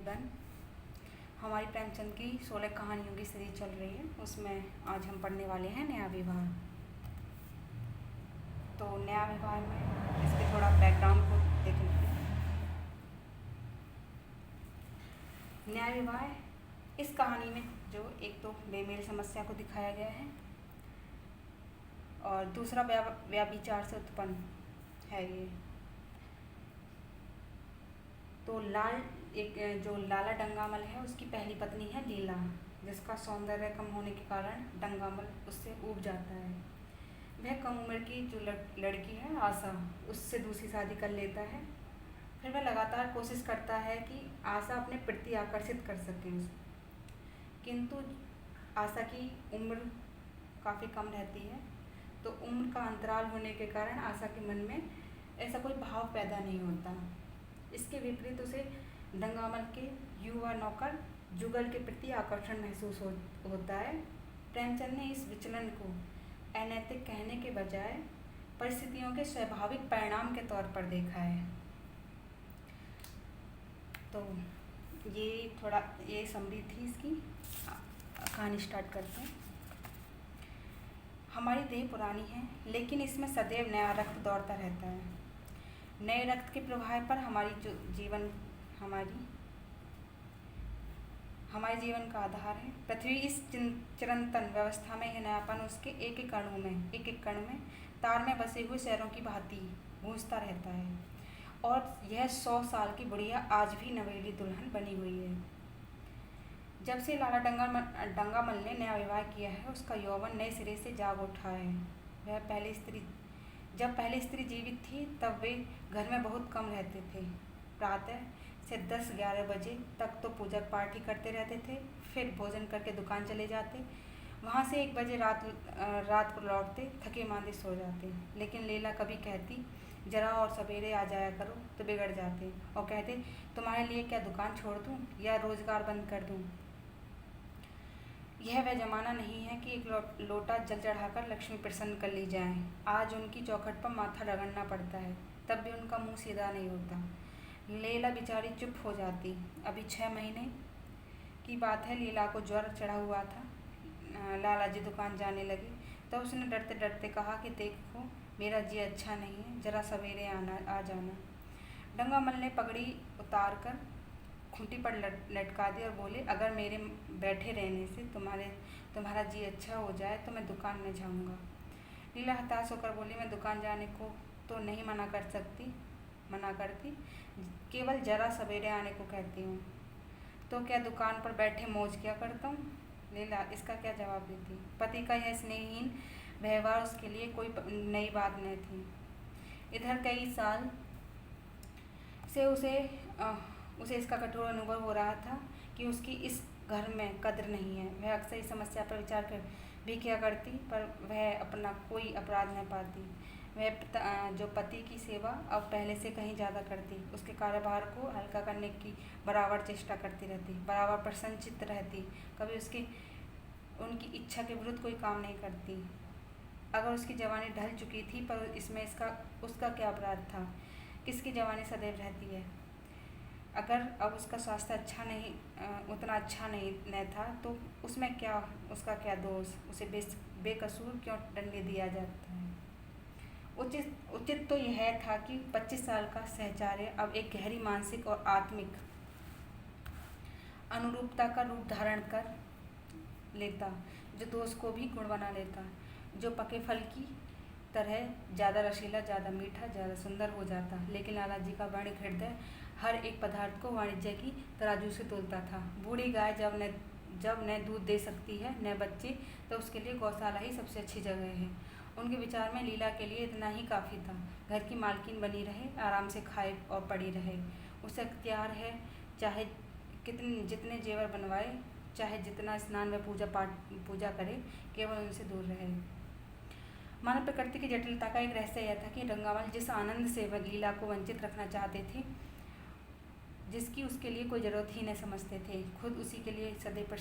One हमारी प्रेमचंद की 16 कहानियों की सीरीज चल रही है। उसमें आज हम पढ़ने वाले हैं नया विवाह। तो नया विवाह में इसके थोड़ा बैकग्राउंड को देख लेते हैं। नया विवाह इस कहानी में जो एक तो बेमेल समस्या को दिखाया गया है और दूसरा व्यभिचार से उत्पन्न है ये। तो जो लाला डंगामल है उसकी पहली पत्नी है लीला, जिसका सौंदर्य कम होने के कारण डंगामल उससे ऊब जाता है। वह कम उम्र की जो लड़की है आशा, उससे दूसरी शादी कर लेता है। फिर वह लगातार कोशिश करता है कि आशा अपने प्रति आकर्षित कर सके, किंतु आशा की उम्र काफ़ी कम रहती है। तो उम्र का अंतराल होने के कारण आशा के मन में ऐसा कोई भाव पैदा नहीं होता। इसके विपरीत उसे डंगामल के युवा नौकर जुगल के प्रति आकर्षण महसूस होता है। प्रेमचंद ने इस विचलन को अनैतिक कहने के बजाय परिस्थितियों के स्वाभाविक परिणाम के तौर पर देखा है। तो ये समरी थी इसकी। कहानी स्टार्ट करते हैं। हमारी देह पुरानी है, लेकिन इसमें सदैव नया रक्त दौड़ता रहता है। नए रक्त के प्रवाह पर हमारे जीवन का आधार है। पृथ्वी इस चिरंतन व्यवस्था में यह नयापन उसके एक एक कण में तार में बसे हुए शहरों की भांति गूंजता रहता है। और यह 100 साल की बुढ़िया आज भी नवेली दुल्हन बनी हुई है। जब से लाला डंगामल ने नया विवाह किया है, उसका यौवन नए सिरे से जाग उठा है। जब पहली स्त्री जीवित थी तब वे घर में बहुत कम रहते थे। प्रातः से 10-11 बजे तक तो पूजा पाठ ही करते रहते थे, फिर भोजन करके दुकान चले जाते। वहाँ से 1 बजे रात को लौटते, थके मांदे सो जाते। लेकिन लीला कभी कहती, जरा और सवेरे आ जाया करो, तो बिगड़ जाते और कहते, तुम्हारे लिए क्या दुकान छोड़ दूँ या रोजगार बंद कर दूँ। यह वह जमाना नहीं है कि एक लोटा जल चढ़ाकर लक्ष्मी प्रसन्न कर ली जाए। आज उनकी चौखट पर माथा रगड़ना पड़ता है, तब भी उनका मुंह सीधा नहीं होता। लीला बेचारी चुप हो जाती। अभी 6 महीने की बात है। लीला को ज्वर चढ़ा हुआ था। लाला जी दुकान जाने लगे तो उसने डरते डरते कहा कि देखो, मेरा जी अच्छा नहीं है, जरा सवेरे आ जाना। डंगामल ने पगड़ी उतार कर खूंटी पर लटका दी और बोले, अगर मेरे बैठे रहने से तुम्हारा जी अच्छा हो जाए तो मैं दुकान में जाऊंगा। लीला हताश होकर बोली, मैं दुकान जाने को तो नहीं मना करती, केवल जरा सवेरे आने को कहती हूँ। तो क्या दुकान पर बैठे मौज क्या करता हूँ? लीला इसका क्या जवाब देती? पति का यह स्नेहहीन व्यवहार उसके लिए कोई नई बात नहीं थी। इधर कई साल से उसे इसका कठोर अनुभव हो रहा था कि उसकी इस घर में कद्र नहीं है। वह अक्सर इस समस्या पर विचार कर भी किया करती, पर वह अपना कोई अपराध न पाती। वह जो पति की सेवा अब पहले से कहीं ज़्यादा करती, उसके कार्यभार को हल्का करने की बराबर चेष्टा करती रहती, बराबर प्रसन्नचित्त रहती, कभी उनकी इच्छा के विरुद्ध कोई काम नहीं करती। अगर उसकी जवानी ढल चुकी थी, पर इसमें उसका क्या अपराध था? किसकी जवानी सदैव रहती है? अगर अब उसका स्वास्थ्य उतना अच्छा नहीं था, तो उसमें उसका क्या दोष? उसे बेकसूर क्यों दंड दिया जाता है? उचित तो यह था कि 25 साल का सहचर्य अब एक गहरी मानसिक और आत्मिक अनुरूपता का रूप धारण कर लेता, जो दोष को भी गुण बना लेता, जो पके फल की तरह ज़्यादा रसीला, ज़्यादा मीठा, ज़्यादा सुंदर हो जाता। लेकिन लाला जी का वणिक हृदय हर एक पदार्थ को वाणिज्य की तराजू से तोलता था। बूढ़ी गाय जब न दूध दे सकती है न बच्चे, तो उसके लिए गौशाला ही सबसे अच्छी जगह है। उनके विचार में लीला के लिए इतना ही काफ़ी था। घर की मालकिन बनी रहे, आराम से खाए और पड़ी रहे। उसे अख्तियार है, चाहे जितने जेवर बनवाए, चाहे जितना स्नान व पूजा करे, केवल उनसे दूर रहे। मानव प्रकृति की जटिलता का एक रहस्य यह था कि डंगामल जिस आनंद से लीला को वंचित रखना चाहते थे, जिसकी उसके लिए कोई ज़रूरत ही न समझते थे, खुद उसी के लिए सदैव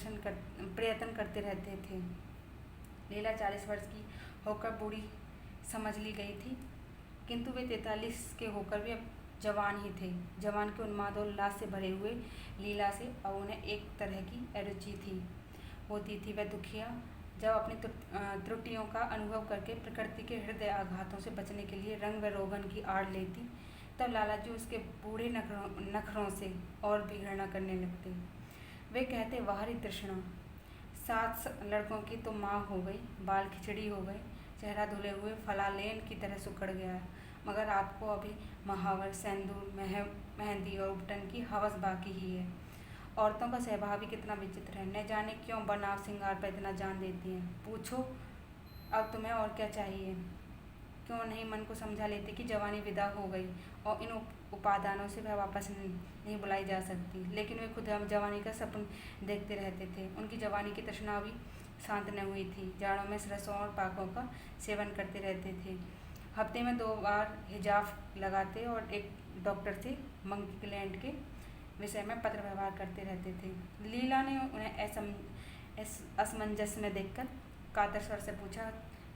प्रयत्न करते रहते थे। लीला 40 वर्ष की होकर बूढ़ी समझ ली गई थी, किंतु वे 43 के होकर भी जवान ही थे। जवान के उन्माद और उल्लास से भरे हुए लीला से अब उन्हें एक तरह की अरुचि होती थी। वह दुखिया जब अपनी त्रुटियों का अनुभव करके प्रकृति के हृदय आघातों से बचने के लिए रंग व रोगन की आड़ लेती, तब लालाजी उसके बूढ़े नखरों से और भी घृणा करने लगते। वे कहते, बाहरी तृष्णा, 7 लड़कों की तो माँ हो गई, बाल खिचड़ी हो गए, चेहरा धुले हुए फलालेन की तरह सुखड़ गया है, मगर आपको अभी महावर, सेंदूर, मेहंदी और उपटन की हवस बाकी ही है। औरतों का स्वभाव भी कितना विचित्र है, न जाने क्यों बनाव श्रृंगार पर इतना जान देती हैं। पूछो अब तुम्हें और क्या चाहिए? क्यों नहीं मन को समझा लेते कि जवानी विदा हो गई और इन उपादानों से वह वापस नहीं बुलाई जा सकती। लेकिन वे खुद जवानी का सपन देखते रहते थे। उनकी जवानी की तृष्णा भी शांत न हुई थी। जाड़ों में रसों और पाकों का सेवन करते रहते थे। हफ्ते में 2 बार हिजाब लगाते और एक डॉक्टर से मंकीलैंड के विषय में पत्र व्यवहार करते रहते थे। लीला ने उन्हें असमंजस में देखकर कातर स्वर से पूछा,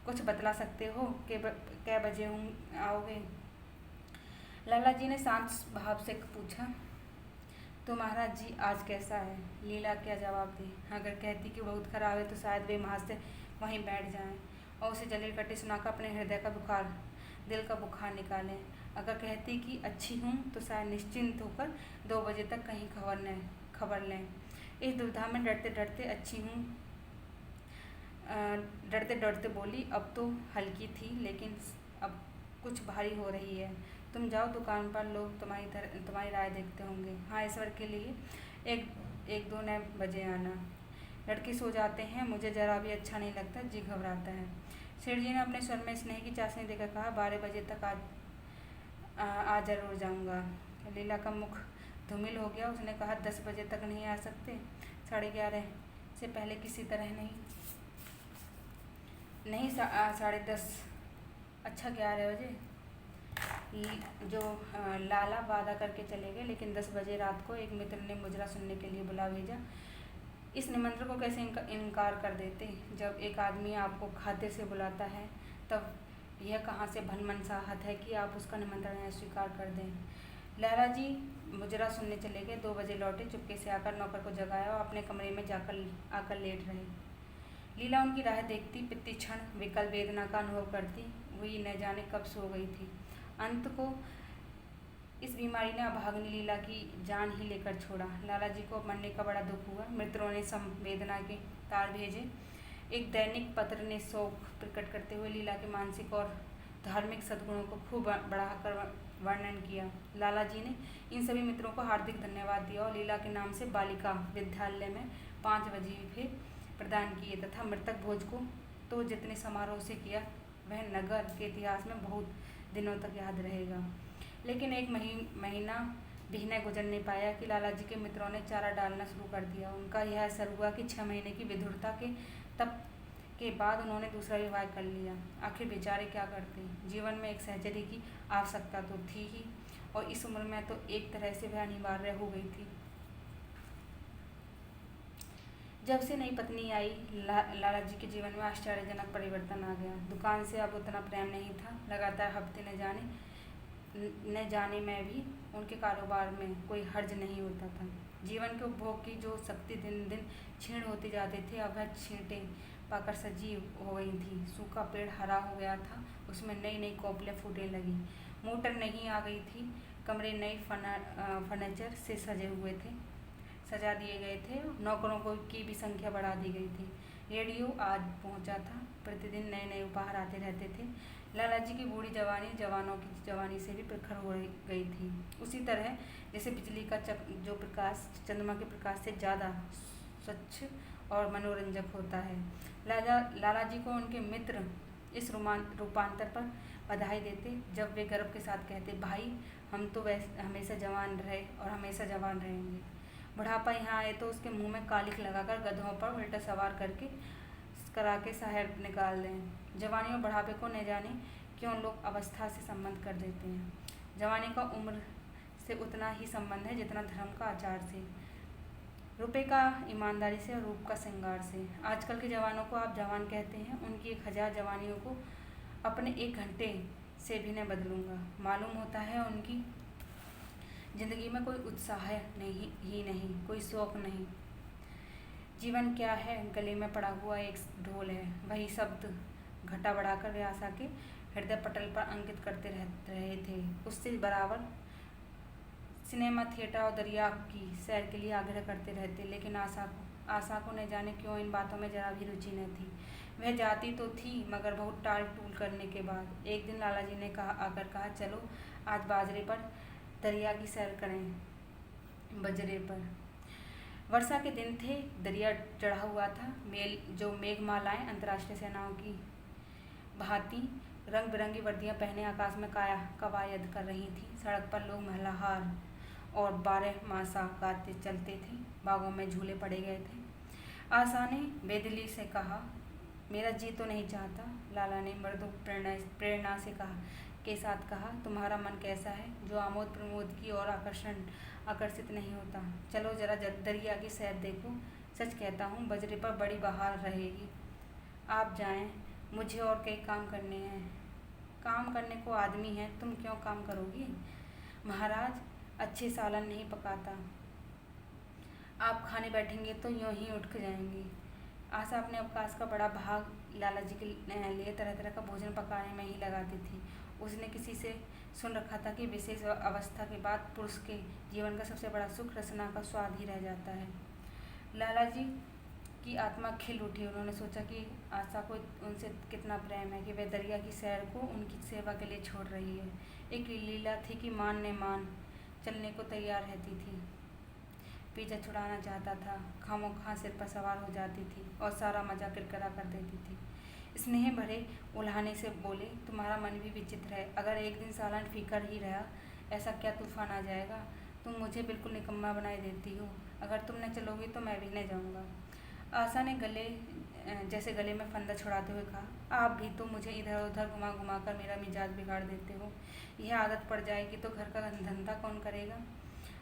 कुछ बतला सकते हो कि कै बजे आओगे? लालाजी ने शांत भाव से पूछा, तो महाराज जी आज कैसा है? लीला क्या जवाब दी? अगर कहती कि बहुत खराब है तो शायद वे वहाँ से वहीं बैठ जाएं और उसे जलील कटी सुनाकर अपने हृदय का बुखार, दिल का बुखार निकालें। अगर कहती कि अच्छी हूँ तो शायद निश्चिंत होकर 2 बजे तक कहीं खबर लें। इस दुविधा में डरते डरते बोली, अब तो हल्की थी लेकिन अब कुछ भारी हो रही है। तुम जाओ दुकान पर, लोग तुम्हारी राय देखते होंगे। हाँ, ईश्वर के लिए 1-2 बजे आना। लड़के सो जाते हैं, मुझे जरा भी अच्छा नहीं लगता, जी घबराता है। सेठ जी ने अपने स्वर में स्नेह की चाशनी देकर कहा, 12 बजे तक आज जरूर जाऊंगा। लीला का मुख धूमिल हो गया। उसने कहा, 10 बजे तक नहीं आ सकते? 11:30 से पहले किसी तरह नहीं? 10:30। अच्छा, 11 बजे? जो लाला वादा करके चले गए, लेकिन 10 बजे रात को एक मित्र ने मुजरा सुनने के लिए बुला भेजा। इस निमंत्रण को कैसे इनकार कर देते? जब एक आदमी आपको खातिर से बुलाता है तब यह कहाँ से भनमनसाहत है कि आप उसका निमंत्रण अस्वीकार कर दें। लहरा जी मुजरा सुनने चले गए। 2 बजे लौटे। चुपके से आकर नौकर को जगाया और अपने कमरे में आकर लेट रहे। लीला उनकी राह देखती, प्रति क्षण विकल वेदना का अनुभव करती हुई न जाने कब सो गई थी। अंत को इस बीमारी ने अभागिनी लीला की जान ही लेकर छोड़ा। लाला जी को मरने का बड़ा दुख हुआ। मित्रों ने संवेदना के तार भेजे। एक दैनिक पत्र ने शोक प्रकट करते हुए लीला के मानसिक और धार्मिक सद्गुणों को खूब बढ़ाकर वर्णन किया। लाला जी ने इन सभी मित्रों को हार्दिक धन्यवाद दिया और लीला के नाम से बालिका विद्यालय में 5 वजीफे प्रदान किए तथा मृतक भोज को तो जितने समारोह से किया वह नगर के इतिहास में बहुत दिनों तक याद रहेगा। लेकिन एक महीना भी न गुजर नहीं पाया कि लाला जी के मित्रों ने चारा डालना शुरू कर दिया। उनका यह असर हुआ कि 6 महीने की विधुरता के तब के बाद उन्होंने दूसरा विवाह कर लिया। आखिर बेचारे क्या करते? जीवन में एक सहचरी की आवश्यकता तो थी ही और इस उम्र में तो एक तरह से वह अनिवार्य हो गई थी। जब से नई पत्नी आई, लाला जी के जीवन में आश्चर्यजनक परिवर्तन आ गया। दुकान से अब उतना प्रेम नहीं था। लगातार हफ्ते न जाने में भी उनके कारोबार में कोई हर्ज नहीं होता था। जीवन के उपभोग की जो शक्ति दिन दिन क्षीण होती जाती थी, अब वह छींटें पाकर सजीव हो गई थी। सूखा पेड़ हरा हो गया था, उसमें नई नई कोपलें फूटने लगी। मोटर नहीं आ गई थी। कमरे नए फर्नीचर से सजा दिए गए थे। नौकरों की भी संख्या बढ़ा दी गई थी। रेडियो आज पहुंचा था। प्रतिदिन नए नए उपहार आते रहते थे। लाला जी की बूढ़ी जवानी जवानों की जवानी से भी प्रखर हो गई थी। उसी तरह जैसे बिजली का जो प्रकाश चंद्रमा के प्रकाश से ज़्यादा स्वच्छ और मनोरंजक होता है। लाला जी को उनके मित्र इस रूपांतर पर बधाई देते जब वे गर्व के साथ कहते, भाई हम तो हमेशा जवान रहे और हमेशा जवान रहेंगे। बुढ़ापा यहाँ आए तो उसके मुंह में कालिख लगाकर गधों पर उल्टा सवार करा के शहर निकाल दें। जवानी और बुढ़ापे को न जाने क्यों लोग अवस्था से संबंध कर देते हैं। जवानी का उम्र से उतना ही संबंध है जितना धर्म का आचार से, रुपए का ईमानदारी से और रूप का श्रृंगार से। आजकल के जवानों को आप जवान कहते हैं, उनकी 1000 जवानियों को अपने 1 घंटे से भी न बदलूंगा। मालूम होता है उनकी जिंदगी में कोई उत्साह नहीं ही नहीं, कोई शौक नहीं। जीवन क्या है? गले में पड़ा हुआ एक ढोल है। वही शब्द घटा बढ़ाकर वे आशा के हृदय पटल पर अंकित करते रहे थे। उससे बराबर सिनेमा, थिएटर और दरिया की सैर के लिए आग्रह करते रहते, लेकिन आशा को न जाने क्यों इन बातों में जरा भी रुचि न थी। वह जाती तो थी, मगर बहुत टाल टूल करने के बाद एक दिन लाला जी ने कहा, चलो आज बाजरे पर दरिया की सैर करें। बजरे पर वर्षा के दिन थे, दरिया चढ़ा हुआ था। जो मेघमालाएं अंतर्राष्ट्रीय सेनाओं की भांति रंग बिरंगी वर्दियां पहने आकाश में कवायद कर रही थी। सड़क पर लोग महलाहार और 12 मासा गाते चलते थे। बागों में झूले पड़े गए थे। आशा ने बेदिली से कहा, मेरा जी तो नहीं चाहता। लाला ने मृदु प्रेरणा से के साथ कहा, तुम्हारा मन कैसा है जो आमोद प्रमोद की ओर आकर्षित नहीं होता? चलो जरा दरिया की सैर देखो। सच कहता हूँ, बजरे पर बड़ी बहार रहेगी। आप जाएं, मुझे और कई काम करने हैं। काम करने को आदमी है, तुम क्यों काम करोगी? महाराज, अच्छे सालन नहीं पकाता। आप खाने बैठेंगे तो यूं ही उठ जाएंगी। आशा अपने अवकाश का बड़ा भाग लाला जी के लिए तरह तरह का भोजन पकाने में ही लगाती थी। उसने किसी से सुन रखा था कि विशेष अवस्था के बाद पुरुष के जीवन का सबसे बड़ा सुख रसना का स्वाद ही रह जाता है। लाला जी की आत्मा खिल उठी। उन्होंने सोचा कि आशा को उनसे कितना प्रेम है कि वह दरिया की सैर को उनकी सेवा के लिए छोड़ रही है। एक लीला थी कि मान चलने को तैयार रहती थी, पीछा छुड़ाना चाहता था, खामोखा सिर पर सवार हो जाती थी और सारा मजा किरकिरा कर देती थी। स्नेह भरे उल्हाने से बोले, तुम्हारा मन भी विचित्र है। अगर एक दिन सालन फीकर ही रहा, ऐसा क्या तूफान आ जाएगा? तुम मुझे बिल्कुल निकम्मा बनाए देती हो। अगर तुम न चलोगी तो मैं भी न जाऊँगा। आशा ने गले में फंदा छुड़ाते हुए कहा, आप भी तो मुझे इधर उधर घुमा कर मेरा मिजाज बिगाड़ देते हो। यह आदत पड़ जाएगी तो घर का धंधा कौन करेगा?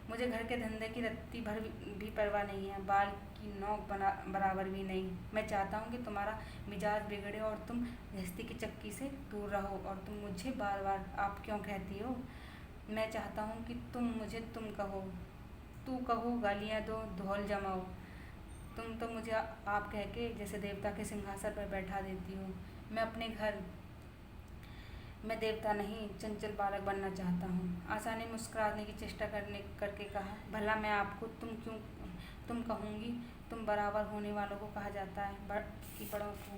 मुझे घर के धंधे की रत्ती भर भी परवाह नहीं है, बाल की नोक बराबर भी नहीं। मैं चाहता हूँ कि तुम्हारा मिजाज बिगड़े और तुम गृहस्थी की चक्की से दूर रहो। और तुम मुझे बार बार आप क्यों कहती हो? मैं चाहता हूँ कि तुम मुझे तुम कहो, तू कहो, गालियाँ दो, धौल जमाओ। तुम तो मुझे आप कह के जैसे देवता के सिंहासन पर बैठा देती हो। मैं देवता नहीं, चंचल बालक बनना चाहता हूँ। आशा ने मुस्कुराने की चेष्टा करके कहा, भला मैं आपको तुम कहूँगी? तुम बराबर होने वालों को कहा जाता है कि बड़ों को।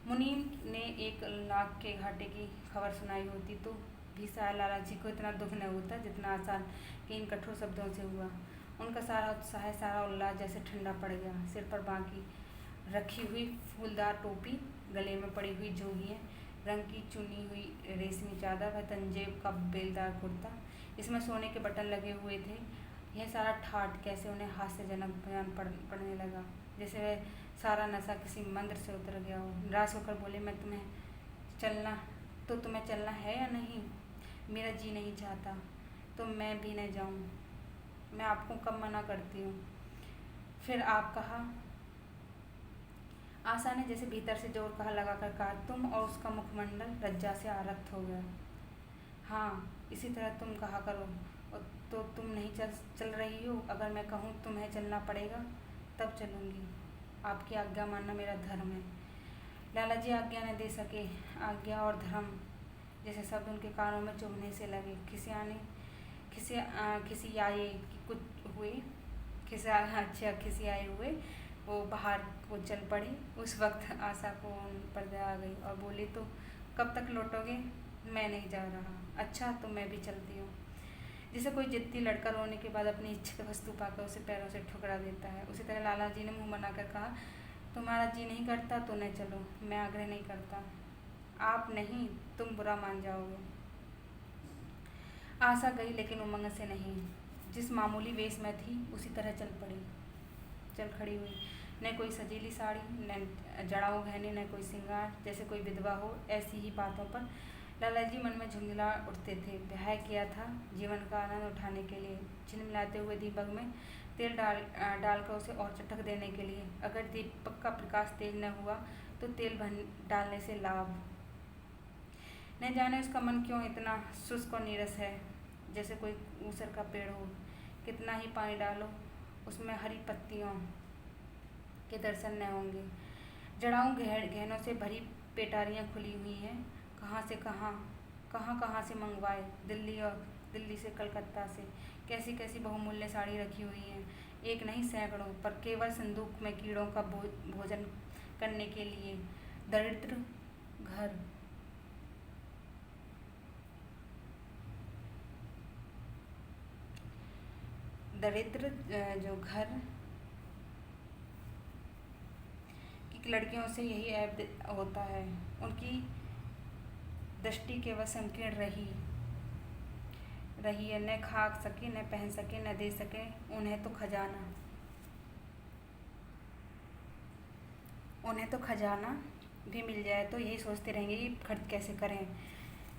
मुनीम ने 1 लाख के घाटे की खबर सुनाई होती तो भी शायद लाला जी को इतना दुख न होता जितना आशा के इन कठोर शब्दों से हुआ। उनका सारा उत्साह, सारा उल्लास जैसे ठंडा पड़ गया। सिर पर बाकी रखी हुई फूलदार टोपी, गले में पड़ी हुई जोगियाँ, रंग की चुनी हुई रेशमी चादर व तंजेब का बेलदार कुर्ता, इसमें सोने के बटन लगे हुए थे। यह सारा ठाठ कैसे उन्हें हास्यजनक बयान पड़ने लगा, जैसे वह सारा नशा किसी मंत्र से उतर गया हो। निराश होकर बोले, तुम्हें चलना है या नहीं? मेरा जी नहीं चाहता तो मैं भी न जाऊँ। मैं आपको कब मना करती हूँ? फिर आप कहा। आशा ने जैसे भीतर से जोर लगाकर कहा, तुम और उसका मुखमंडल लज्जा से आरक्त हो गया। हाँ, इसी तरह तुम कहा करो। तो तुम नहीं चल रही हो? अगर मैं कहूँ तुम्हें चलना पड़ेगा तब चलूँगी। आपकी आज्ञा मानना मेरा धर्म है। लाला जी आज्ञा न दे सके। आज्ञा और धर्म जैसे शब्द उनके कानों में चुभने से लगे। खिसियाए हुए वो बाहर को चल पड़े। उस वक्त आशा को उन पर दया आ गई और बोली, तो कब तक लौटोगे? मैं नहीं जा रहा। अच्छा, तो मैं भी चलती हूँ। जैसे कोई जिद्दी लड़का रोने के बाद अपनी इच्छित वस्तु पाकर उसे पैरों से ठुकरा देता है, उसी तरह लाला जी ने मुंह बनाकर कहा, तुम्हारा जी नहीं करता तो न चलो। मैं आग्रह नहीं करता। आप नहीं, तुम बुरा मान जाओगे। आशा गई, लेकिन उमंग से नहीं। जिस मामूली वेश में थी उसी तरह चल खड़ी हुई। न कोई सजीली साड़ी, न जड़ाऊ गहने, न कोई श्रृंगार, जैसे कोई विधवा हो। ऐसी ही बातों पर लाला जी मन में झुंझला उठते थे। ब्याह किया था जीवन का आनंद उठाने के लिए, झिलमिलाते हुए दीपक में तेल डालकर उसे और चटक देने के लिए। अगर दीपक का प्रकाश तेज न हुआ तो तेल डालने से लाभ। न जाने उसका मन क्यों इतना शुष्क और नीरस है, जैसे कोई ऊसर का पेड़ हो। कितना ही पानी डालो उसमें हरी पत्तियों के दर्शन न होंगे। जड़ाऊ गहनों से भरी पेटारियाँ खुली हुई हैं। कहाँ से मंगवाए, दिल्ली से, कलकत्ता से। कैसी कैसी बहुमूल्य साड़ी रखी हुई हैं, एक नहीं सैकड़ों, पर केवल संदूक में कीड़ों का भोजन करने के लिए। दरिद्र घर। दरिद्र जो घर की लड़कियों से यही ऐब होता है। उनकी दृष्टि केवल संकीर्ण रही है। न खा सके, न पहन सके, न दे सके उन्हें तो खजाना भी मिल जाए तो यही सोचते रहेंगे कि खर्च कैसे करें।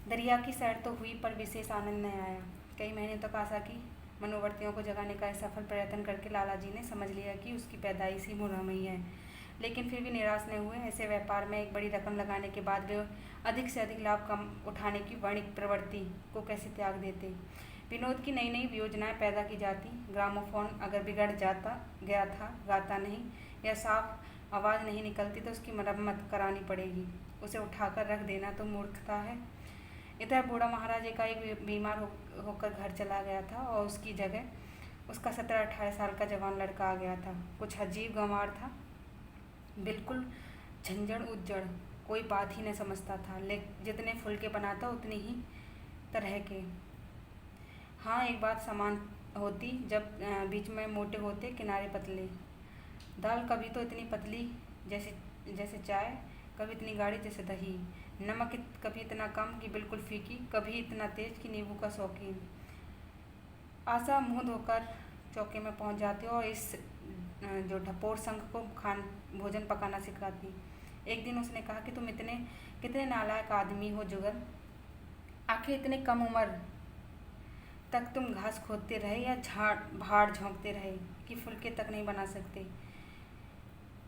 दरिया की सैर तो हुई पर विशेष आनंद न आया। कई महीने तक आशा की मनोवर्तियों को जगाने का सफल प्रयत्न करके लाला जी ने समझ लिया कि उसकी पैदाइश ही मुरहमई है, लेकिन फिर भी निराश न हुए। ऐसे व्यापार में एक बड़ी रकम लगाने के बाद वे अधिक से अधिक लाभ कम उठाने की वाणिज्यिक प्रवृत्ति को कैसे त्याग देते। विनोद की नई नई योजनाएं पैदा की जाती। ग्रामोफोन अगर बिगड़ गया था, गाता नहीं या साफ आवाज़ नहीं निकलती तो उसकी मरम्मत करानी पड़ेगी। उसे उठाकर रख देना तो मूर्खता है। इधर बूढ़ा महाराज एकाएक बीमार होकर घर चला गया था और उसकी जगह उसका 17-18 साल का जवान लड़का आ गया था। कुछ अजीब गंवार था, बिल्कुल झंझड़ उज्जड़, कोई बात ही न समझता था। जितने फुलके बनाता उतनी ही तरह के। हाँ, एक बात समान होती, जब बीच में मोटे होते, किनारे पतले। दाल कभी तो इतनी पतली जैसे चाय, कभी इतनी गाढ़ी जैसे दही। नमक कभी इतना कम कि बिल्कुल फीकी, कभी इतना तेज कि नींबू का शौकीन। आशा मुँह धोकर चौके में पहुंच जाती और इस जो ढपोर संघ को भोजन पकाना सिखाती। एक दिन उसने कहा कि तुम कितने नालायक आदमी हो जुगल। आखिर इतने कम उम्र तक तुम घास खोदते रहे या भाड़ झोंकते रहे कि फुलके तक नहीं बना सकते।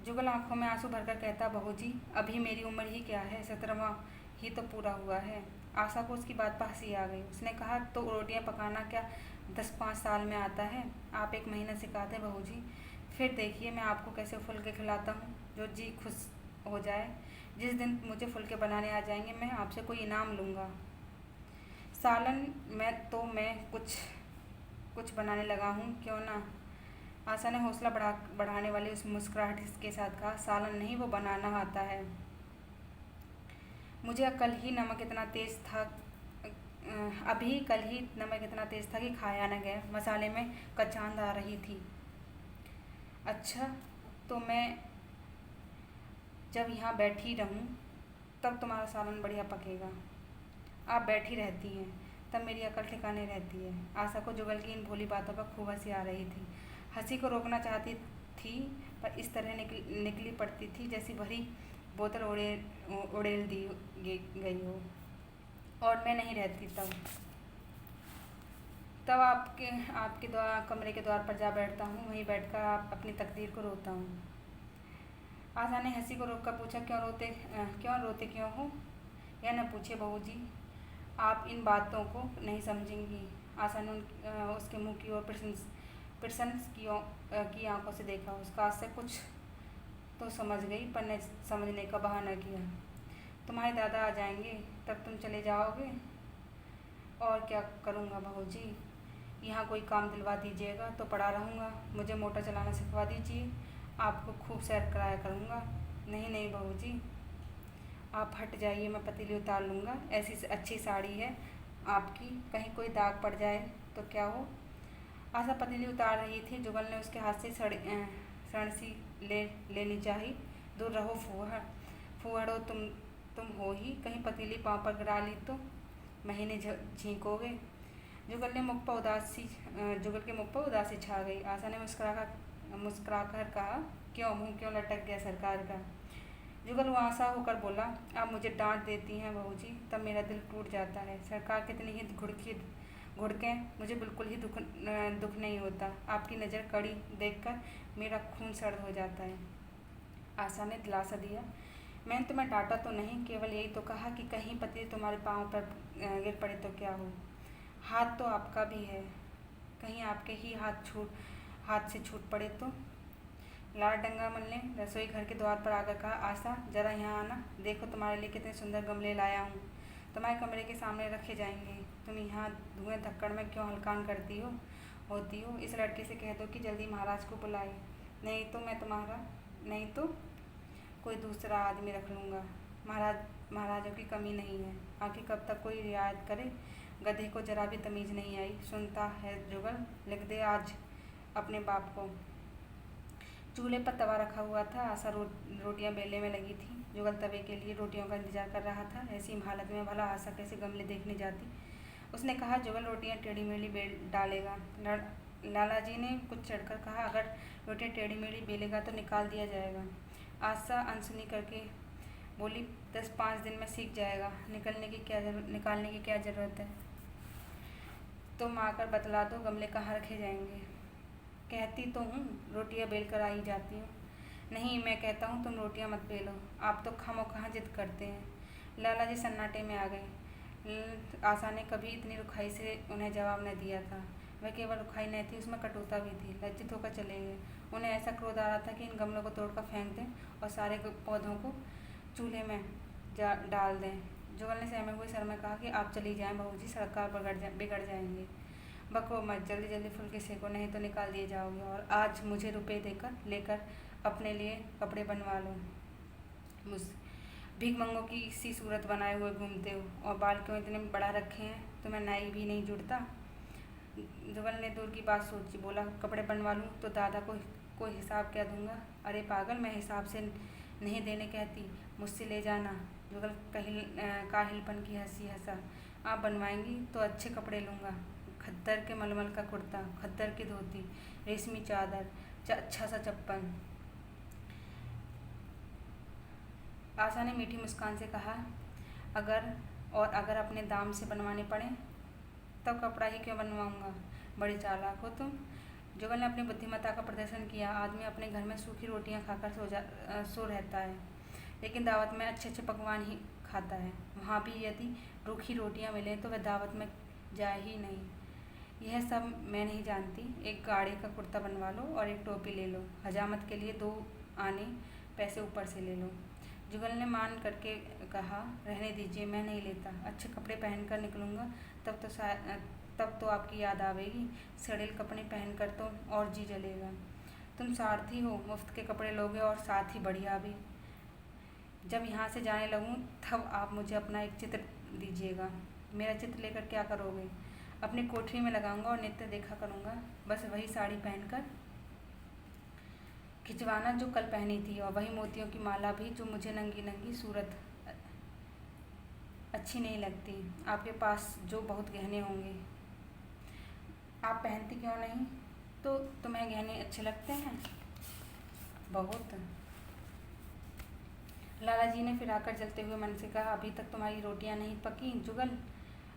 जुगल आंखों में आंसू भरकर कहता, बहू जी अभी मेरी उम्र ही क्या है, 17वां ही तो पूरा हुआ है। आशा को उसकी बात पर हंसी आ गई। उसने कहा, तो रोटियां पकाना क्या 10-5 साल में आता है? आप 1 महीना सिखाते बहू जी, फिर देखिए मैं आपको कैसे फुलके खिलाता हूँ, जो जी खुश हो जाए। जिस दिन मुझे फुलके बनाने आ जाएंगे मैं आपसे कोई इनाम लूँगा। सालन में तो मैं कुछ बनाने लगा हूँ, क्यों ना। आशा ने हौसला बढ़ाने वाली उस मुस्कुराहट के साथ कहा, सालन नहीं, वो बनाना आता है मुझे। अभी कल ही नमक इतना तेज़ था कि खाया न गया। मसाले में कचांद आ रही थी। अच्छा, तो मैं जब यहाँ बैठी रहूँ तब तुम्हारा सालन बढ़िया पकेगा। आप बैठी रहती हैं तब मेरी अकल ठिकाने रहती है। आशा को जुगल की इन भोली बातों पर खूब हंसी आ रही थी। हंसी को रोकना चाहती थी पर इस तरह निकली पड़ती थी जैसी भरी बोतल उड़ेल दी गई हो। और मैं नहीं रहती तब आपके कमरे के द्वार पर जा बैठता हूँ। वहीं बैठकर अपनी तकदीर को रोता हूँ। आशा ने हंसी को रोककर पूछा, क्यों रोते हो? यह न पूछे बहू जी, आप इन बातों को नहीं समझेंगी। आशा ने उसके मुँह की ओर प्रसन्न की आंखों से देखा। उसका आज से कुछ तो समझ गई पर न समझने का बहाना किया। तुम्हारे दादा आ जाएंगे तब तुम चले जाओगे। और क्या करूँगा बहू जी, यहाँ कोई काम दिलवा दीजिएगा तो पड़ा रहूँगा। मुझे मोटर चलाना सिखवा दीजिए, आपको खूब सैर कराया करूँगा। नहीं बहू जी, आप हट जाइए, मैं पतीली उतार लूँगा। ऐसी अच्छी साड़ी है आपकी, कहीं कोई दाग पड़ जाए तो क्या हो। आशा पतीली उतार रही थी। जुगल ने उसके हाथ से सड़सी लेनी चाहिए। दूर रहो फूहड़ो, तुम हो ही, कहीं पतीली पाँव पर गिरा ली तो महीने झींकोगे। जुगल के मुख पर उदासी छा गई। आशा ने मुस्कुराकर कहा, मुँह क्यों लटक गया सरकार का। जुगल वहाँ होकर बोला, आप मुझे डांट देती हैं बहू जी, तब मेरा दिल टूट जाता है। सरकार कितनी ही घुड़कें, मुझे बिल्कुल ही दुख नहीं होता। आपकी नज़र कड़ी देखकर मेरा खून सर्द हो जाता है। आशा ने दिलासा दिया, मैंने तुम्हें डांटा तो नहीं, केवल यही तो कहा कि कहीं पति तुम्हारे पाँव पर गिर पड़े तो क्या हो। हाथ तो आपका भी है, कहीं आपके ही हाथ से छूट पड़े तो। लाल डंगामल ने रसोई घर के द्वार पर आकर कहा, आशा जरा यहाँ आना, देखो तुम्हारे लिए कितने सुंदर गमले लाया हूँ, तुम्हारे कमरे के सामने रखे जाएंगे। तुम यहाँ धुएं धक्कड़ में क्यों हलकान करती होती हो। इस लड़के से कह दो कि जल्दी महाराज को बुलाए, नहीं तो कोई दूसरा आदमी रख लूँगा। महाराजों की कमी नहीं है, आखिर कब तक कोई रियायत करे। गधे को जरा भी तमीज़ नहीं आई। सुनता है जुगल, लिख दे आज अपने बाप को। चूल्हे पर तवा रखा हुआ था। आशा रोटियां बेलने में लगी थी। जुगल तवे के लिए रोटियों का इंतजार कर रहा था। ऐसी हालत में भला आशा कैसे गमले देखने जाती। उसने कहा, जुगल रोटियां टेढ़ी मेढ़ी बेल डालेगा। लाला जी ने कुछ चढ़कर कहा, अगर रोटियां टेढ़ी मेढ़ी बेलेगा तो निकाल दिया जाएगा। आशा अनसुनी करके बोली, 10-5 दिन में सीख जाएगा, निकालने की क्या ज़रूरत है। तुम आकर बतला दो गमले कहाँ रखे जाएंगे। कहती तो हूँ रोटियां बेल कर आई जाती हूँ। नहीं, मैं कहता हूँ तुम रोटियां मत बेलो, आप तो खामोखा जिद करते हैं। लाला जी सन्नाटे में आ गए। आशा ने कभी इतनी रुखाई से उन्हें जवाब न दिया था। वह केवल रुखाई नहीं थी, उसमें कटुता भी थी। लज्जित होकर चले गए। उन्हें ऐसा क्रोध आ रहा था कि इन गमलों को तोड़कर फेंक दें और सारे पौधों को चूल्हे में डाल दें। जुगल ने सहमे हुए सर में कहा कि आप चली जाएं बहू जी, सड़कार बिगड़ जाएंगे। बको मत, जल्दी जल्दी फुल्के सेको, नहीं तो निकाल दिए जाओगे। और आज मुझे रुपए लेकर अपने लिए कपड़े बनवा लो। भीखमंगों की सी सूरत बनाए हुए घूमते हो और बाल क्यों इतने बड़ा रखे हैं, तुम्हें नाई भी नहीं जुड़ता। जुगल ने दूर की बात सोची, बोला, कपड़े बनवा लूँ तो दादा को हिसाब क्या दूंगा। अरे पागल, मैं हिसाब से नहीं देने कहती, मुझसे ले जाना। जुगल काहिलपन की हंसी हंसा। आप बनवाएंगी तो अच्छे कपड़े लूँगा, खद्दर के मलमल का कुर्ता, खद्दर की धोती, रेशमी चादर, अच्छा सा चप्पल। आशा ने मीठी मुस्कान से कहा, अगर अपने दाम से बनवाने पड़े तब कपड़ा ही क्यों बनवाऊंगा। बड़ी चालाक हो तुम। जुगल ने अपनी बुद्धिमत्ता का प्रदर्शन किया। आदमी अपने घर में सूखी रोटियां खाकर सो रहता है, लेकिन दावत में अच्छे अच्छे पकवान ही खाता है। वहाँ भी यदि रूखी रोटियां मिले तो वह दावत में जाए ही नहीं। यह सब मैं नहीं जानती। एक गाड़ी का कुर्ता बनवा लो और एक टोपी ले लो। हजामत के लिए 2 आने पैसे ऊपर से ले लो। जुगल ने मान करके कहा, रहने दीजिए, मैं नहीं लेता। अच्छे कपड़े पहनकर निकलूँगा तब तो आपकी याद आवेगी। सड़ेल कपड़े पहनकर तो और जी जलेगा। तुम सारथी हो, मुफ्त के कपड़े लोगे और साथ ही बढ़िया भी। जब यहाँ से जाने लगूँ तब आप मुझे अपना एक चित्र दीजिएगा। मेरा चित्र लेकर क्या करोगे। अपनी कोठरी में लगाऊंगा और नित्य देखा करूँगा, बस वही साड़ी पहनकर खिंचवाना जो कल पहनी थी, और वही मोतियों की माला भी जो मुझे नंगी नंगी सूरत अच्छी नहीं लगती। आपके पास जो बहुत गहने होंगे, आप पहनती क्यों नहीं। तो तुम्हें गहने अच्छे लगते हैं बहुत। लाला जी ने फिर आकर जलते हुए मन से कहा, अभी तक तुम्हारी रोटियां नहीं पकी जुगल।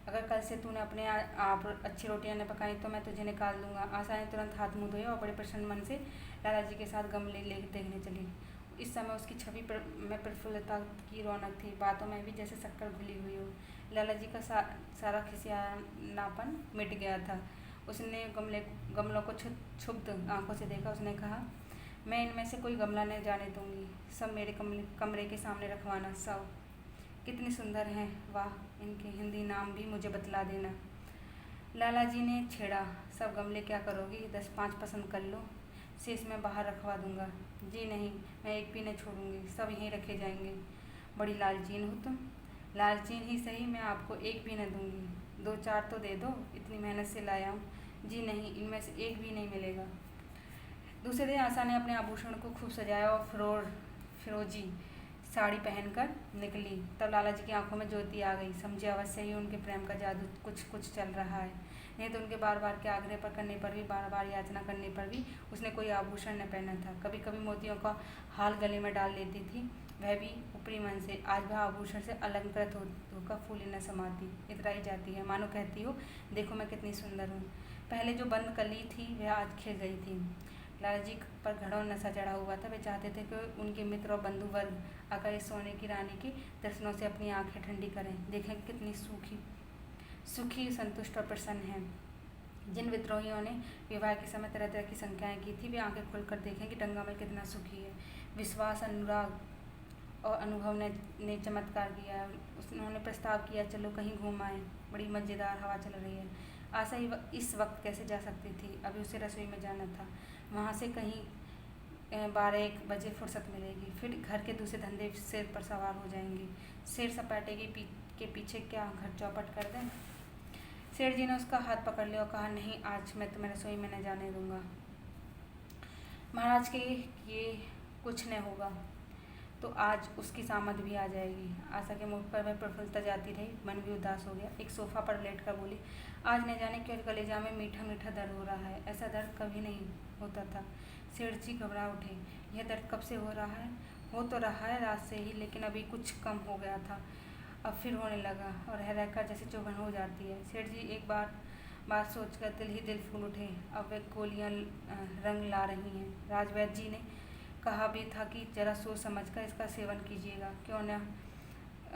अगर कल से तूने अपने आप अच्छी रोटियां न पकाई तो मैं तुझे निकाल दूंगा। आशा ने तुरंत हाथ मुँह धोए और बड़े प्रसन्न मन से लाला जी के साथ गमले ले देखने चली। इस समय उसकी छवि में प्रफुल्लता की रौनक थी, बातों में भी जैसे शक्कर घुली हुई हो। लाला जी का सारा खिसियानापन मिट गया था। उसने गमलों को क्षुब्ध आंखों से देखा। उसने कहा, मैं इनमें से कोई गमला नहीं जाने दूंगी, सब मेरे कमरे के सामने रखवाना। सब कितनी सुंदर हैं, वाह, इनके हिंदी नाम भी मुझे बतला देना। लाला जी ने छेड़ा, सब गमले क्या करोगी, 10-5 पसंद कर लो, शेष मैं बाहर रखवा दूंगा। जी नहीं, मैं एक भी नहीं छोड़ूंगी, सब यहीं रखे जाएंगे। बड़ी लालचीन हो तुम। लालचीन ही सही, मैं आपको एक भी न दूंगी, 2-4 तो दे दो, इतनी मेहनत से लाया हूँ। जी नहीं, इनमें से एक भी नहीं मिलेगा। दूसरे दिन आशा ने अपने आभूषण को खूब सजाया और फिरोजी साड़ी पहनकर निकली। तब लाला जी की आंखों में ज्योति आ गई। समझे अवश्य ही उनके प्रेम का जादू कुछ चल रहा है। नहीं तो उनके बार बार के आग्रह पर करने पर भी, बार बार याचना करने पर भी उसने कोई आभूषण न पहना था। कभी कभी मोतियों का हाल गले में डाल लेती थी, वह भी ऊपरी मन से। आज वह आभूषण से अलंकृत होकर फूली न समाती, इतराई जाती है, मानो कहती हो, देखो मैं कितनी सुंदर हूँ। पहले जो बंद कली थी वह आज खिल गई थी। लाला जी पर घड़ों नशा चढ़ा हुआ था। वे चाहते थे कि उनके मित्र और बंधु वर्ग आकर इस सोने की रानी के दर्शनों से अपनी आंखें ठंडी करें। देखें कितनी सुखी संतुष्ट और प्रसन्न है। जिन विद्रोहियों ने विवाह के समय तरह तरह की संख्याएं की थी, वे आंखें खोलकर देखें कि गंगामल कितना सुखी है। विश्वास, अनुराग और अनुभव ने चमत्कार किया। उन्होंने प्रस्ताव किया, चलो कहीं घूम आए, बड़ी मज़ेदार हवा चल रही है। आशा इस वक्त कैसे जा सकती थी, अभी उसे रसोई में जाना था। वहाँ से कहीं 12-1 बजे फुर्सत मिलेगी, फिर घर के दूसरे धंधे सिर पर सवार हो जाएंगे। सिर सपाटे के पीछे क्या घर चौपट कर दें। सेठ जी ने उसका हाथ पकड़ लिया और कहा, नहीं, आज मैं तुम्हें रसोई में न जाने दूंगा। महाराज के ये कुछ न होगा तो आज उसकी सामत भी आ जाएगी। आशा के मुख पर वह प्रफुल्लता जाती रही, मन भी उदास हो गया। एक सोफा पर लेटकर बोली, आज न जाने क्यों कलेजा में मीठा मीठा दर्द हो रहा है। ऐसा दर्द कभी नहीं होता था। सेठ जी घबरा उठे। यह दर्द कब से हो रहा है? हो तो रहा है रात से ही, लेकिन अभी कुछ कम हो गया था, अब फिर होने लगा और रह रहकर जैसे चुभन हो जाती है। सेठ जी एक बात सोचकर दिल फूल उठे। अब वे गोलियां रंग ला रही हैं। राजवैद्य जी ने कहा भी था कि जरा सोच समझकर इसका सेवन कीजिएगा। क्यों न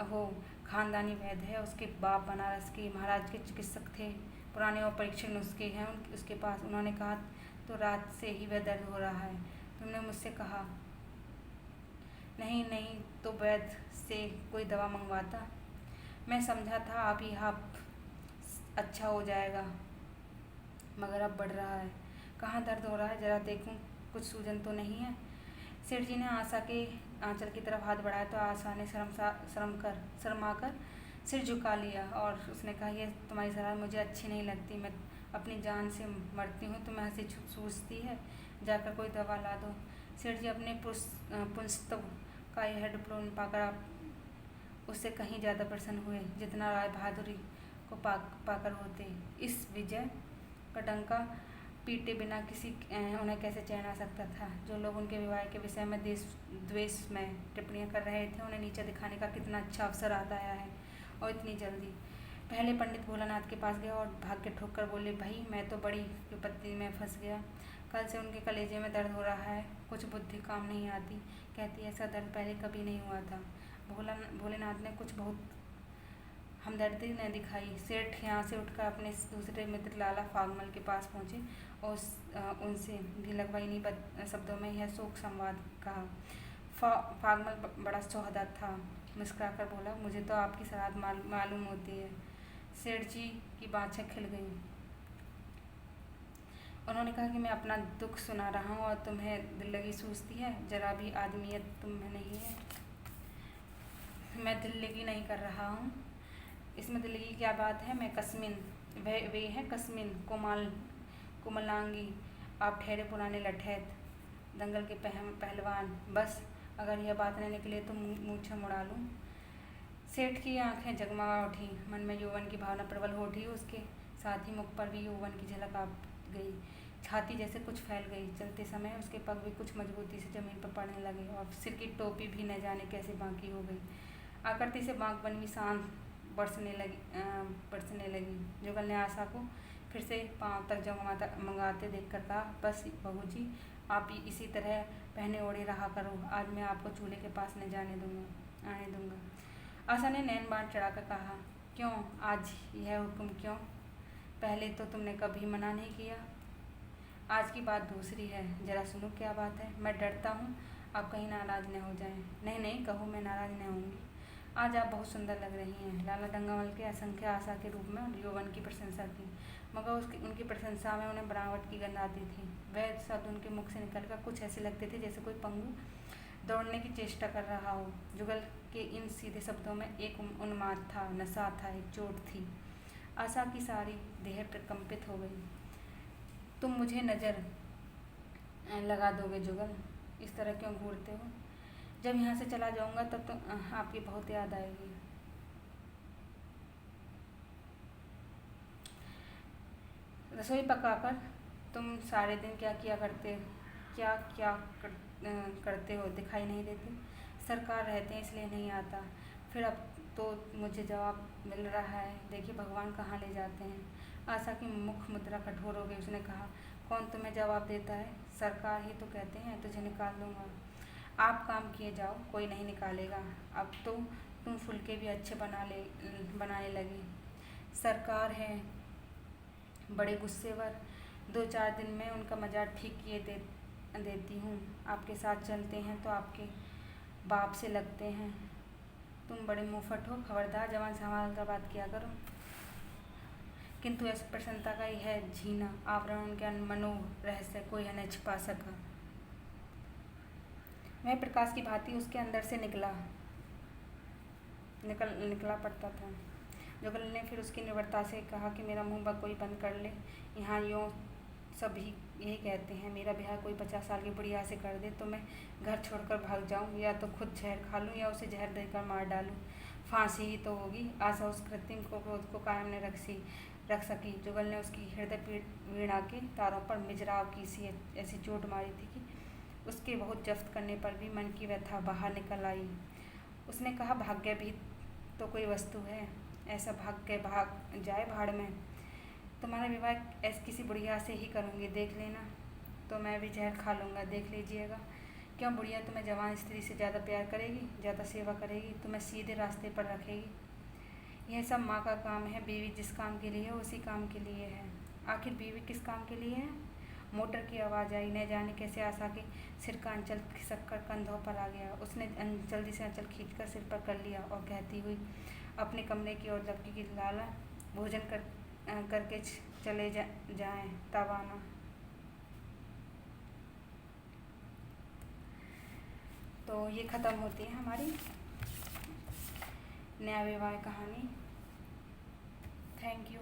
हो, खानदानी वैद्य है, उसके बाप बनारस के महाराज के चिकित्सक थे, पुराने और परीक्षण नुस्खे हैं उसके पास। उन्होंने कहा तो रात से ही वह दर्द हो रहा है। तुमने मुझसे कहा नहीं तो वैद्य से कोई दवा मंगवाता। मैं समझा था आप अच्छा हो जाएगा, मगर अब बढ़ रहा है। कहाँ दर्द हो रहा है, जरा देखूं, कुछ सूजन तो नहीं है। सेठ जी ने आशा के आंचल की तरफ हाथ बढ़ाया तो आशा ने शर्माकर सिर झुका लिया और उसने कहा, यह तुम्हारी सलाह मुझे अच्छी नहीं लगती। मैं अपनी जान से मरती हूँ, तुम्हें हंसी सूझती है। जाकर कोई दवा ला दो। सेठ जी अपने पुंस्तव का यह डिप्लोमा पाकर उससे कहीं ज़्यादा प्रसन्न हुए जितना राय बहादुरी को पाकर होते। इस विजय का डंका पीटे बिना उन्हें कैसे चैन आ सकता था। जो लोग उनके विवाह के विषय में द्वेष में टिप्पणियां कर रहे थे, उन्हें नीचे दिखाने का कितना अच्छा अवसर आता है, और इतनी जल्दी। पहले पंडित भोलानाथ के पास गया और भाग के ठोक कर बोले, भाई मैं तो बड़ी विपत्ति में फंस गया। कल से उनके कलेजे में दर्द हो रहा है, कुछ बुद्धि काम नहीं आती। कहती ऐसा दर्द पहले कभी नहीं हुआ था। भोलेनाथ ने कुछ बहुत हमदर्दी न दिखाई। सेठ यहाँ से उठकर अपने दूसरे मित्र लाला फागमल के पास पहुँचे और उनसे भी लगभग इन्हीं शब्दों में यह शोक संवाद कहा। फागमल बड़ा सौहदा था, मुस्कुराकर बोला, मुझे तो आपकी सराहत मालूम होती है। सेठ जी की बाँछें खिल गईं। उन्होंने कहा कि मैं अपना दुख सुना रहा हूँ और तुम्हें दिल लगी सूझती है। जरा भी आदमियत तुम्हें नहीं है। मैं दिल लगी नहीं कर रहा हूँ, इसमें दिल की क्या बात है। मैं कस्मिन, वे है कस्मिन कोमलांगी, आप ठहरे पुराने लठैत, दंगल के पहलवान। बस अगर यह बात न निकले तो मूछें मुड़ा लूँ। सेठ की आंखें जगमगा उठी, मन में यौवन की भावना प्रबल हो उठी। उसके साथ ही मुख पर भी यौवन की झलक आ गई। छाती जैसे कुछ फैल गई। चलते समय उसके पग भी कुछ मजबूती से जमीन पर पड़ने लगे और सिर की टोपी भी न जाने कैसे बांकी हो गई। आकृति से बांक बनी सांस बरसने लगी। जुगल ने आशा को फिर से पाँव तक मंगाते देखकर कहा, बस बहू जी, आप इसी तरह पहने ओढ़े रहा करो, आज मैं आपको चूल्हे के पास न आने दूंगा। आशा ने नैन बाण चढ़ाकर कहा, क्यों आज यह हुक्म क्यों? पहले तो तुमने कभी मना नहीं किया। आज की बात दूसरी है, जरा सुनो क्या बात है। मैं डरता हूँ आप कहीं नाराज न हो जाएं। नहीं कहो, मैं नाराज न होंगी। आज आप बहुत सुंदर लग रही हैं। लाला गंगामल के असंख्य आशा के रूप में यौवन की प्रशंसा की, मगर उनकी प्रशंसा में उन्हें बनावट की गंध आती थी। वह शब्द उनके मुख से निकलकर कुछ ऐसे लगते थे जैसे कोई पंगु दौड़ने की चेष्टा कर रहा हो। जुगल के इन सीधे शब्दों में एक उन्माद था, नशा था, एक चोट थी। आशा की सारी देह प्रकंपित हो गई। तुम मुझे नज़र लगा दोगे जुगल? इस तरह क्यों घूरते हो? जब यहाँ से चला जाऊँगा तब तो आपकी बहुत याद आएगी। रसोई पकाकर तुम सारे दिन क्या करते हो, दिखाई नहीं देते? सरकार रहते हैं इसलिए नहीं आता। फिर अब तो मुझे जवाब मिल रहा है, देखिए भगवान कहाँ ले जाते हैं। आशा की मुख मुद्रा कठोर हो गई। उसने कहा, कौन तुम्हें जवाब देता है? सरकार ही तो कहते हैं तुझे निकाल दूंगा। आप काम किए जाओ, कोई नहीं निकालेगा। अब तो तुम फुलके भी अच्छे बनाने लगी। सरकार है बड़े गुस्सेवर। 2-4 दिन में उनका मजाक ठीक देती हूँ। आपके साथ चलते हैं तो आपके बाप से लगते हैं। तुम बड़े मुंहफट हो, खबरदार जवान संभाल कर बात किया करो। किंतु ऐसी प्रसन्नता का ही है झीना आवरण, उनके मनो रहस्य कोई है न छिपा सका। वह प्रकाश की भांति उसके अंदर से निकला पड़ता था। जुगल ने फिर उसकी निर्भरता से कहा कि मेरा मुंह कोई बंद कर ले। यहाँ यूँ सभी यही कहते हैं, मेरा ब्याह कोई 50 साल की बुढ़िया से कर दे तो मैं घर छोड़कर भाग जाऊँ, या तो खुद जहर खा लूँ या उसे जहर देकर मार डालूँ। फांसी ही तो होगी। आशा उस कृत्रिम क्रोध को कायम ने रख सकी। जुगल ने उसकी हृदय वीणा के तारों पर मिजराव की सी ऐसी चोट मारी थी कि उसके बहुत जफ्त करने पर भी मन की व्यथा बाहर निकल आई। उसने कहा, भाग्य भी तो कोई वस्तु है, ऐसा भाग्य भाग जाए भाड़ में। तुम्हारा विवाह ऐसी किसी बुढ़िया से ही करूँगी, देख लेना। तो मैं भी जहर खा लूँगा, देख लीजिएगा। क्यों, बुढ़िया तुम्हें जवान स्त्री से ज़्यादा प्यार करेगी, ज़्यादा सेवा करेगी, तुम्हें सीधे रास्ते पर रखेगी। यह सब माँ का काम है। बीवी जिस काम के लिए है उसी काम के लिए है। आखिर बीवी किस काम के लिए है? मोटर की आवाज़ आई। न जाने कैसे आशा के सिर का अंचल खिसक कर कंधों पर आ गया। उसने जल्दी से अंचल खींचकर सिर पर कर लिया और कहती हुई अपने कमरे की ओर लपकी कि लाला भोजन करके चले जाएं, तब आना। तो ये ख़त्म होती है हमारी न्याय विवाह कहानी। Thank you.